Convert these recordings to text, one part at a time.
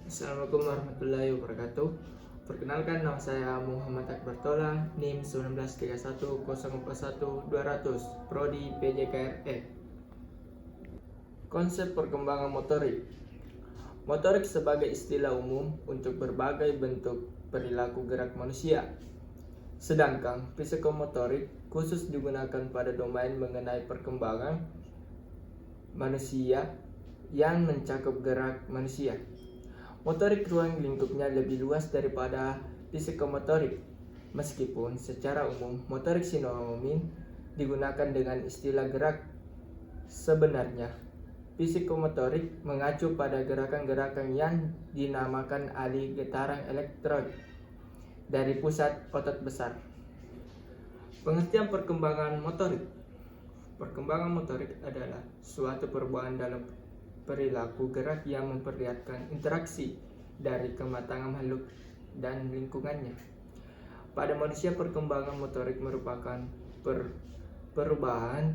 Assalamualaikum warahmatullahi wabarakatuh. Perkenalkan, nama saya Muhammad Akbar Tola, NIM 1931041-200, Prodi PJKRE. Konsep perkembangan motorik. Motorik sebagai istilah umum untuk berbagai bentuk perilaku gerak manusia. Sedangkan psikomotorik khusus digunakan pada domain mengenai perkembangan manusia yang mencakup gerak manusia. Motorik ruang lingkupnya lebih luas daripada psikomotorik. Meskipun secara umum motorik sinonim digunakan dengan istilah gerak, sebenarnya psikomotorik mengacu pada gerakan-gerakan yang dinamakan alih getaran elektrod dari pusat otot besar. Pengertian perkembangan motorik. Perkembangan motorik adalah suatu perubahan dalam perilaku gerak yang memperlihatkan interaksi dari kematangan makhluk dan lingkungannya. Pada manusia, perkembangan motorik merupakan perubahan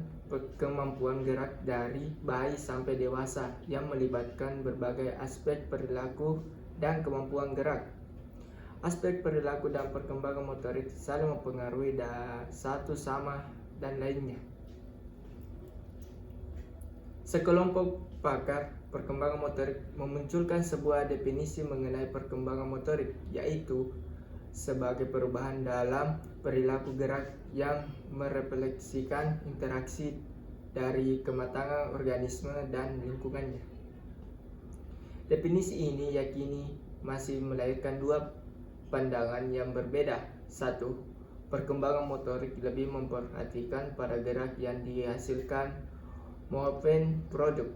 kemampuan gerak dari bayi sampai dewasa yang melibatkan berbagai aspek perilaku dan kemampuan gerak. Aspek perilaku dan perkembangan motorik saling mempengaruhi satu sama dan lainnya. Sekelompok pakar perkembangan motorik memunculkan sebuah definisi mengenai perkembangan motorik, yaitu sebagai perubahan dalam perilaku gerak yang merefleksikan interaksi dari kematangan organisme dan lingkungannya. Definisi ini yakini masih melahirkan dua pandangan yang berbeda. Satu, perkembangan motorik lebih memperhatikan pada gerak yang dihasilkan maupun produk.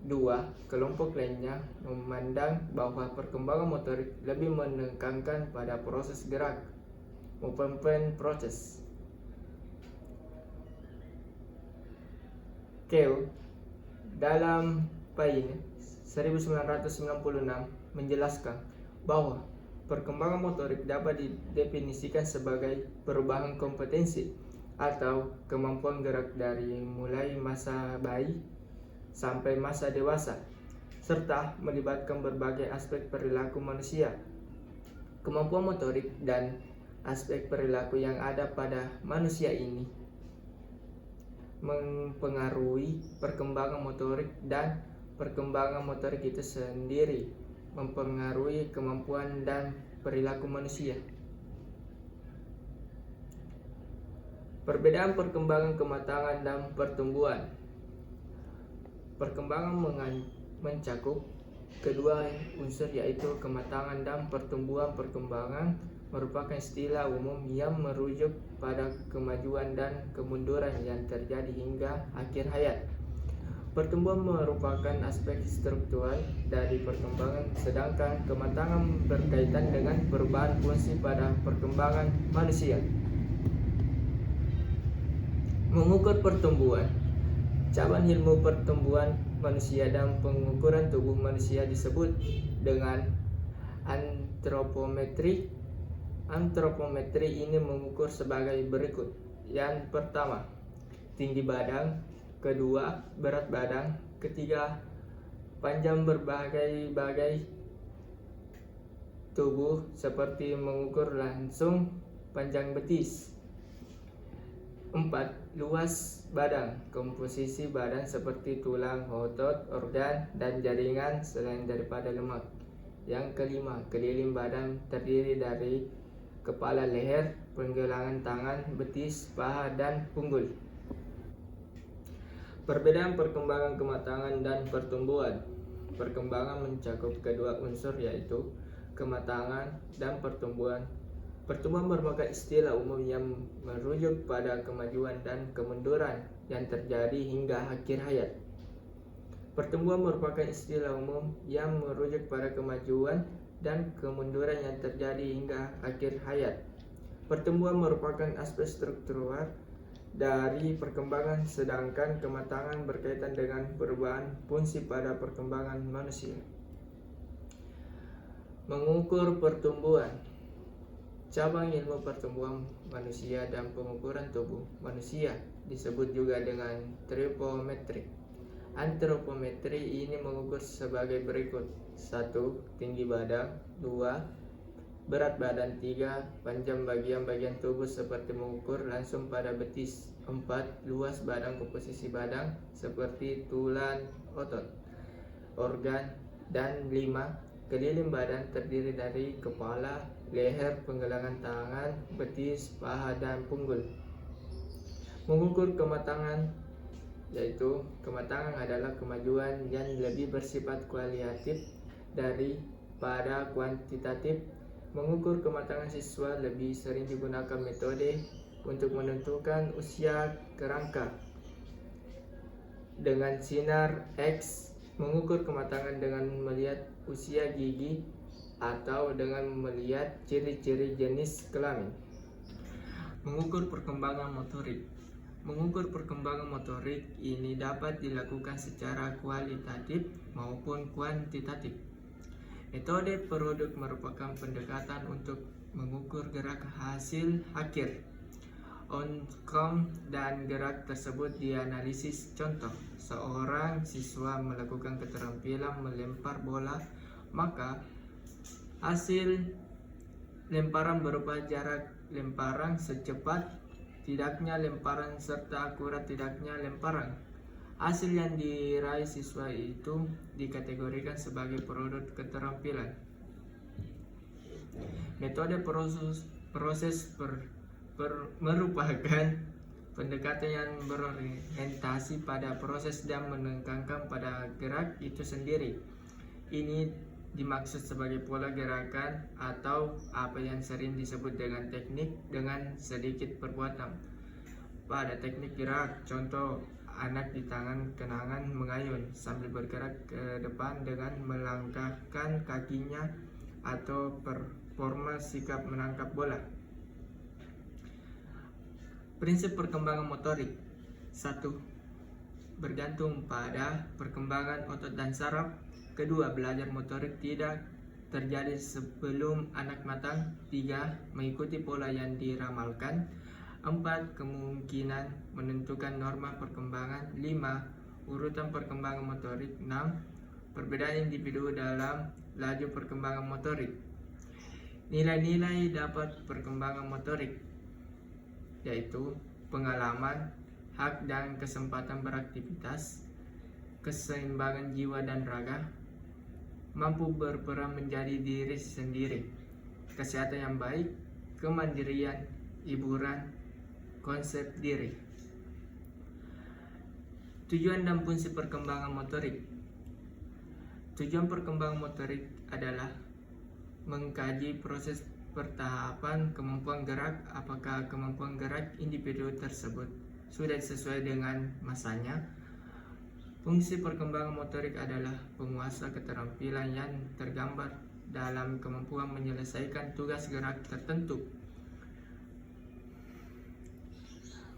Dua, kelompok lainnya memandang bahwa perkembangan motorik lebih menekankan pada proses gerak maupun proses. Kew dalam Payne 1996 menjelaskan bahwa perkembangan motorik dapat didefinisikan sebagai perubahan kompetensi atau kemampuan gerak dari mulai masa bayi sampai masa dewasa, serta melibatkan berbagai aspek perilaku manusia. Kemampuan motorik dan aspek perilaku yang ada pada manusia ini mempengaruhi perkembangan motorik, dan perkembangan motorik itu sendiri mempengaruhi kemampuan dan perilaku manusia. Perbedaan perkembangan kematangan dan pertumbuhan. Perkembangan mencakup kedua unsur, yaitu kematangan dan pertumbuhan. Perkembangan merupakan istilah umum yang merujuk pada kemajuan dan kemunduran yang terjadi hingga akhir hayat. Pertumbuhan merupakan aspek struktural dari perkembangan, sedangkan kematangan berkaitan dengan perubahan fungsi pada perkembangan manusia. Mengukur pertumbuhan. Cabang ilmu pertumbuhan manusia dan pengukuran tubuh manusia disebut dengan antropometri. Antropometri ini mengukur sebagai berikut. Yang pertama, tinggi badan. Kedua, berat badan. Ketiga, panjang berbagai tubuh seperti mengukur langsung panjang betis. 4. Luas badan. Komposisi badan seperti tulang, otot, organ, dan jaringan selain daripada lemak. Yang kelima, keliling badan terdiri dari kepala, leher, pergelangan tangan, betis, paha, dan punggul. Perbedaan perkembangan kematangan dan pertumbuhan. Perkembangan mencakup kedua unsur, yaitu kematangan dan pertumbuhan. Pertumbuhan merupakan istilah umum yang merujuk pada kemajuan dan kemunduran yang terjadi hingga akhir hayat. Pertumbuhan merupakan istilah umum yang merujuk pada kemajuan dan kemunduran yang terjadi hingga akhir hayat. Pertumbuhan merupakan aspek struktural dari perkembangan, sedangkan kematangan berkaitan dengan perubahan fungsi pada perkembangan manusia. Mengukur pertumbuhan. Cabang ilmu pertumbuhan manusia dan pengukuran tubuh manusia disebut juga dengan tripometri Antropometri ini mengukur sebagai berikut: 1. Tinggi badan. 2. Berat badan. 3. Panjang bagian-bagian tubuh seperti mengukur langsung pada betis. 4. Luas badan, komposisi badan seperti tulang, otot, organ. Dan 5. Keliling badan terdiri dari kepala, leher, penggalangan tangan, betis, paha, dan punggul. Mengukur kematangan, yaitu kematangan adalah kemajuan yang lebih bersifat kualitatif daripada kuantitatif. Mengukur kematangan siswa lebih sering digunakan metode untuk menentukan usia kerangka dengan sinar X, mengukur kematangan dengan melihat usia gigi, atau dengan melihat ciri-ciri jenis kelamin. Mengukur perkembangan motorik. Mengukur perkembangan motorik ini dapat dilakukan secara kualitatif maupun kuantitatif. Metode produk merupakan pendekatan untuk mengukur gerak hasil akhir, outcome, dan gerak tersebut dianalisis. Contoh, seorang siswa melakukan keterampilan melempar bola, maka hasil lemparan berupa jarak lemparan, secepat tidaknya lemparan, serta akurat tidaknya lemparan. Hasil yang diraih siswa itu dikategorikan sebagai produk keterampilan. Metode proses merupakan pendekatan yang berorientasi pada proses dan menekankan pada gerak itu sendiri. Ini dimaksud sebagai pola gerakan atau apa yang sering disebut dengan teknik dengan sedikit perbuatan. Pada teknik gerak, contoh anak di tangan kenangan mengayun sambil bergerak ke depan dengan melangkahkan kakinya, atau performa sikap menangkap bola. Prinsip perkembangan motorik. 1. Bergantung pada perkembangan otot dan saraf. 2. Belajar motorik tidak terjadi sebelum anak matang. 3. Mengikuti pola yang diramalkan. 4. Kemungkinan menentukan norma perkembangan. 5. Urutan perkembangan motorik. 6. Perbedaan individu dalam laju perkembangan motorik. Nilai-nilai dapat perkembangan motorik, yaitu pengalaman, hak dan kesempatan beraktivitas, keseimbangan jiwa dan raga, mampu berperan menjadi diri sendiri, kesehatan yang baik, kemandirian, hiburan, konsep diri. Tujuan dan fungsi perkembangan motorik. Tujuan perkembangan motorik adalah mengkaji proses pertahapan kemampuan gerak, apakah kemampuan gerak individu tersebut sudah sesuai dengan masanya. Fungsi perkembangan motorik adalah penguasa keterampilan yang tergambar dalam kemampuan menyelesaikan tugas gerak tertentu.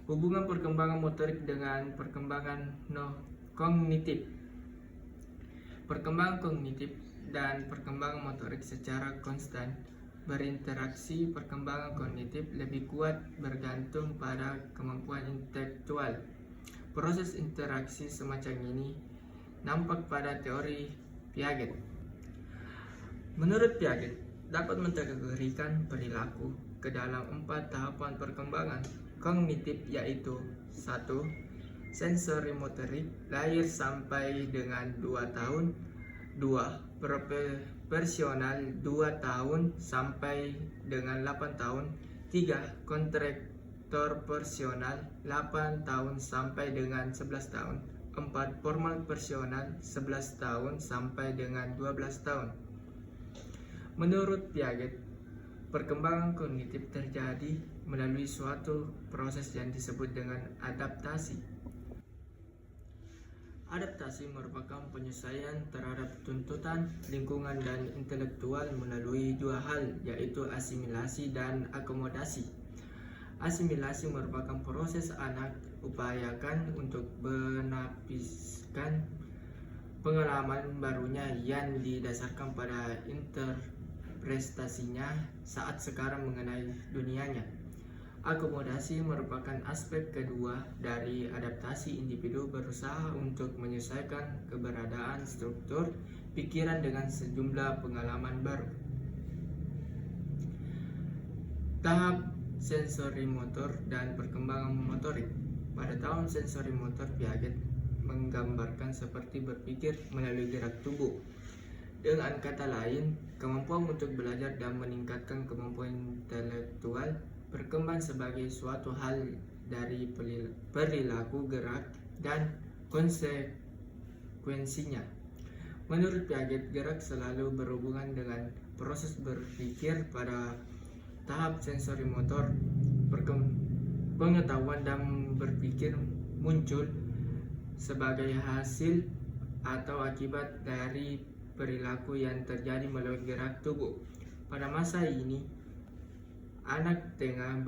Hubungan perkembangan motorik dengan perkembangan kognitif. Perkembangan kognitif dan perkembangan motorik secara konstan berinteraksi. Perkembangan kognitif lebih kuat bergantung pada kemampuan intelektual. Proses interaksi semacam ini nampak pada teori Piaget. Menurut Piaget, dapat mengkategorikan perilaku ke dalam 4 tahapan perkembangan kognitif, yaitu 1. Sensorimotorik, lahir sampai dengan 2 tahun. 2. Proporsional, 2 tahun sampai dengan 8 tahun. 3. Kontraktor personal, 8 tahun sampai dengan 11 tahun. 4. Formal personal, 11 tahun sampai dengan 12 tahun. Menurut Piaget, perkembangan kognitif terjadi melalui suatu proses yang disebut dengan adaptasi. Adaptasi merupakan penyesuaian terhadap tuntutan lingkungan dan intelektual melalui 2 hal, yaitu asimilasi dan akomodasi. Asimilasi merupakan proses anak upayakan untuk menapiskan pengalaman barunya yang didasarkan pada interpretasinya saat sekarang mengenai dunianya. Akomodasi merupakan aspek kedua dari adaptasi individu berusaha untuk menyesuaikan keberadaan struktur pikiran dengan sejumlah pengalaman baru. Tahap sensorimotor dan perkembangan motorik. Pada tahap sensorimotor, Piaget menggambarkan seperti berpikir melalui gerak tubuh. Dengan kata lain, kemampuan untuk belajar dan meningkatkan kemampuan intelektual berkembang sebagai suatu hal dari perilaku gerak dan konsekuensinya. Menurut Piaget, gerak selalu berhubungan dengan proses berpikir. Pada tahap sensorimotor, pengetahuan dan berpikir muncul sebagai hasil atau akibat dari perilaku yang terjadi melalui gerak tubuh. Pada masa ini, anak tengah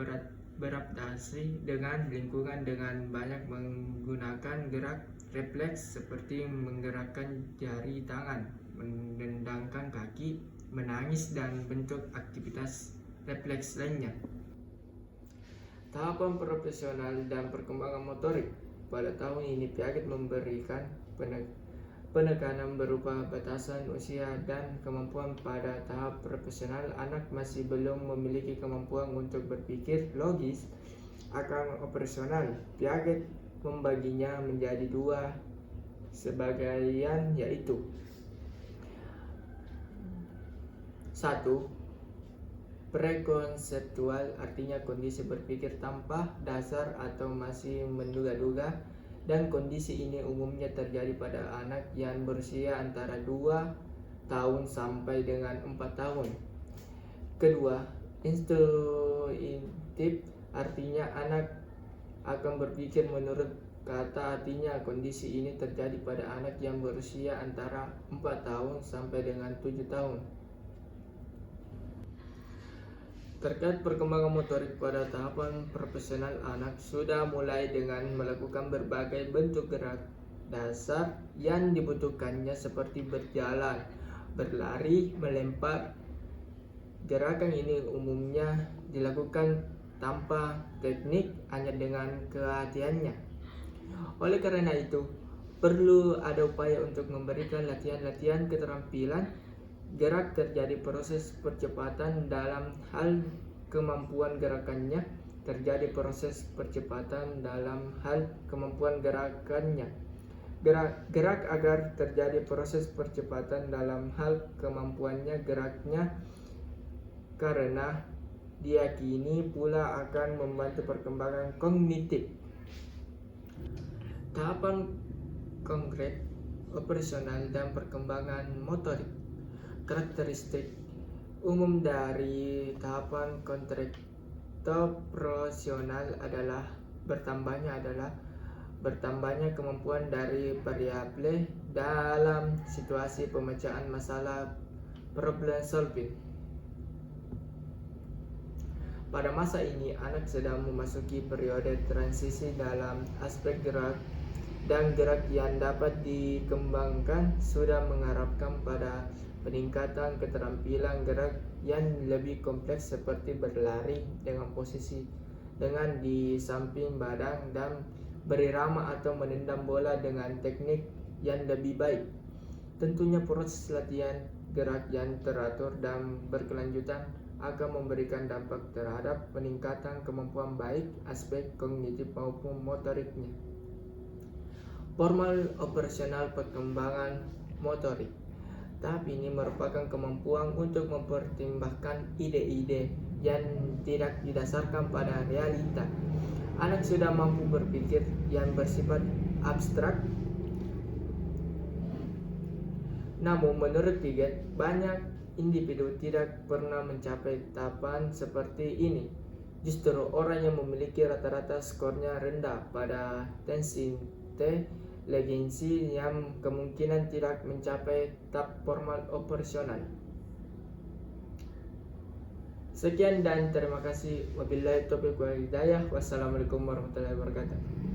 beradaptasi dengan lingkungan dengan banyak menggunakan gerak refleks seperti menggerakkan jari tangan, menendangkan kaki, menangis, dan bentuk aktivitas refleks lainnya. Tahapan profesional dan perkembangan motorik. Pada tahun ini, Piaget memberikan penekanan berupa batasan usia dan kemampuan. Pada tahap profesional, anak masih belum memiliki kemampuan untuk berpikir logis akan operasional. Piaget membaginya menjadi dua sebagian, yaitu 1. Prekonseptual, artinya kondisi berpikir tanpa dasar atau masih menduga-duga, dan kondisi ini umumnya terjadi pada anak yang berusia antara 2 tahun sampai dengan 4 tahun. Kedua, intuitif, artinya anak akan berpikir menurut kata, artinya kondisi ini terjadi pada anak yang berusia antara 4 tahun sampai dengan 7 tahun. Terkait perkembangan motorik pada tahapan profesional, anak sudah mulai dengan melakukan berbagai bentuk gerak dasar yang dibutuhkannya seperti berjalan, berlari, melempar. Gerakan ini umumnya dilakukan tanpa teknik, hanya dengan kehati-hatiannya. Oleh karena itu, perlu ada upaya untuk memberikan latihan-latihan keterampilan gerak. Terjadi proses percepatan dalam hal kemampuan gerakannya. Terjadi proses percepatan dalam hal kemampuan gerakannya. Gerak agar terjadi proses percepatan dalam hal kemampuannya geraknya, karena diyakini pula akan membantu perkembangan kognitif. Tahapan konkret, operasional, dan perkembangan motorik. Karakteristik umum dari tahapan kontrakto-operasional adalah bertambahnya kemampuan dari variabel dalam situasi pemecahan masalah, problem solving. Pada masa ini, anak sedang memasuki periode transisi dalam aspek gerak, dan gerak yang dapat dikembangkan sudah mengharapkan pada peningkatan keterampilan gerak yang lebih kompleks seperti berlari dengan posisi dengan di samping badan dan berirama atau menendang bola dengan teknik yang lebih baik. Tentunya proses latihan gerak yang teratur dan berkelanjutan akan memberikan dampak terhadap peningkatan kemampuan baik aspek kognitif maupun motoriknya. Formal operasional perkembangan motorik. Tahap ini merupakan kemampuan untuk mempertimbangkan ide-ide yang tidak didasarkan pada realita. Anak sudah mampu berpikir yang bersifat abstrak. Namun menurut Piaget, banyak individu tidak pernah mencapai tahapan seperti ini. Justru orang yang memiliki rata-rata skornya rendah pada tes inteligensi yang kemungkinan tidak mencapai tahap formal operasional. Sekian dan terima kasih. Wabillahi taufiq wal hidayah. Wassalamualaikum warahmatullahi wabarakatuh.